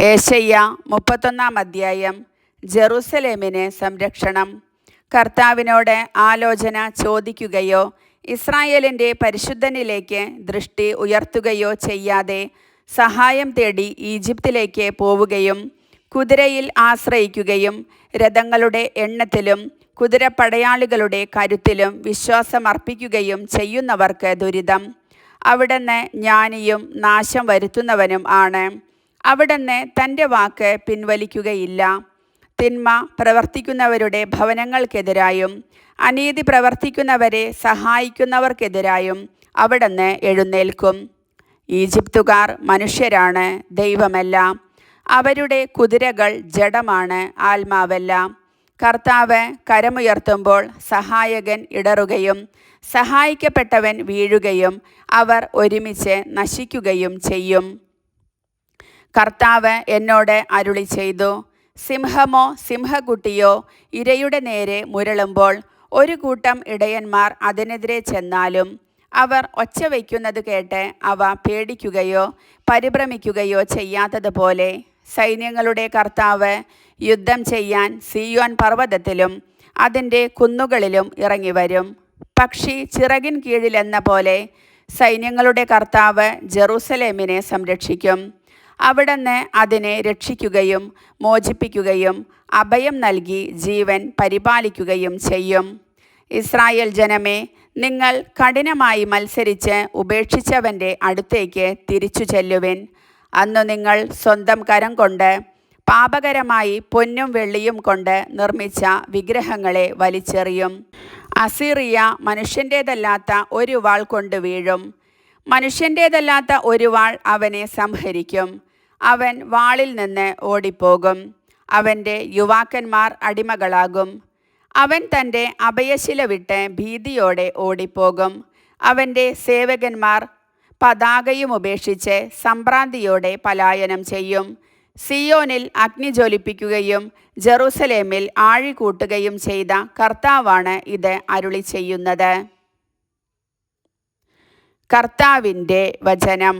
ഏശയ്യ 31 അധ്യായം. ജെറുസലേമിന് സംരക്ഷണം. കർത്താവിനോട് ആലോചന ചോദിക്കുകയോ ഇസ്രായേലിൻ്റെ പരിശുദ്ധനിലേക്ക് ദൃഷ്ടി ഉയർത്തുകയോ ചെയ്യാതെ സഹായം തേടി ഈജിപ്തിലേക്ക് പോവുകയും കുതിരയിൽ ആശ്രയിക്കുകയും രഥങ്ങളുടെ എണ്ണത്തിലും കുതിരപ്പടയാളികളുടെ കരുത്തിലും വിശ്വാസമർപ്പിക്കുകയും ചെയ്യുന്നവർക്ക് ദുരിതം. അവിടുന്ന് ജ്ഞാനിയും നാശം വരുത്തുന്നവനും ആണ്. അവിടുന്ന് തൻ്റെ വാക്ക് പിൻവലിക്കുകയില്ല. തിന്മ പ്രവർത്തിക്കുന്നവരുടെ ഭവനങ്ങൾക്കെതിരായും അനീതി പ്രവർത്തിക്കുന്നവരെ സഹായിക്കുന്നവർക്കെതിരായും അവിടുന്ന് എഴുന്നേൽക്കും. ഈജിപ്തുകാർ മനുഷ്യരാണ്, ദൈവമല്ല. അവരുടെ കുതിരകൾ ജഡമാണ്, ആത്മാവല്ല. കർത്താവ് കരമുയർത്തുമ്പോൾ സഹായകൻ ഇടറുകയും സഹായിക്കപ്പെട്ടവൻ വീഴുകയും അവർ ഒരുമിച്ച് നശിക്കുകയും ചെയ്യും. കർത്താവ് എന്നോട് അരുളി ചെയ്തു, സിംഹമോ സിംഹക്കുട്ടിയോ ഇരയുടെ നേരെ മുരളുമ്പോൾ ഒരു കൂട്ടം ഇടയന്മാർ അതിനെതിരെ ചെന്നാലും അവർ ഒച്ച വയ്ക്കുന്നത് കേട്ട് അവ പേടിക്കുകയോ പരിഭ്രമിക്കുകയോ ചെയ്യാത്തതുപോലെ സൈന്യങ്ങളുടെ കർത്താവ് യുദ്ധം ചെയ്യാൻ സിയോൻ പർവ്വതത്തിലും അതിൻ്റെ കുന്നുകളിലും ഇറങ്ങിവരും. പക്ഷി ചിറകിൻ കീഴിലെന്ന പോലെ സൈന്യങ്ങളുടെ കർത്താവ് ജെറുസലേമിനെ സംരക്ഷിക്കും. അവിടുന്ന് അതിനെ രക്ഷിക്കുകയും മോചിപ്പിക്കുകയും അഭയം നൽകി ജീവൻ പരിപാലിക്കുകയും ചെയ്യും. ഇസ്രായേൽ ജനമേ, നിങ്ങൾ കഠിനമായി മത്സരിച്ച് ഉപേക്ഷിച്ചവൻ്റെ അടുത്തേക്ക് തിരിച്ചു ചെല്ലുവിൻ. അന്നു നിങ്ങൾ സ്വന്തം കരം കൊണ്ട് പാപകരമായി പൊന്നും വെള്ളിയും കൊണ്ട് നിർമ്മിച്ച വിഗ്രഹങ്ങളെ വലിച്ചെറിയും. അസീറിയ മനുഷ്യൻ്റേതല്ലാത്ത ഒരു വാൾ കൊണ്ട് വീഴും. മനുഷ്യൻ്റേതല്ലാത്ത ഒരു വാൾ അവനെ സംഹരിക്കും. അവൻ വാളിൽ നിന്ന് ഓടിപ്പോകും. അവൻ്റെ യുവാക്കന്മാർ അടിമകളാകും. അവൻ തൻ്റെ അഭയശില വിട്ട് ഭീതിയോടെ ഓടിപ്പോകും. അവൻ്റെ സേവകന്മാർ പതാകയും ഉപേക്ഷിച്ച് സംഭ്രാന്തിയോടെ പലായനം ചെയ്യും. സിയോനിൽ അഗ്നി ജ്വലിപ്പിക്കുകയും ജെറുസലേമിൽ ആഴി കൂട്ടുകയും ചെയ്ത കർത്താവാണ് ഇത് അരുളി ചെയ്യുന്നത്. കർത്താവിൻ്റെ വചനം.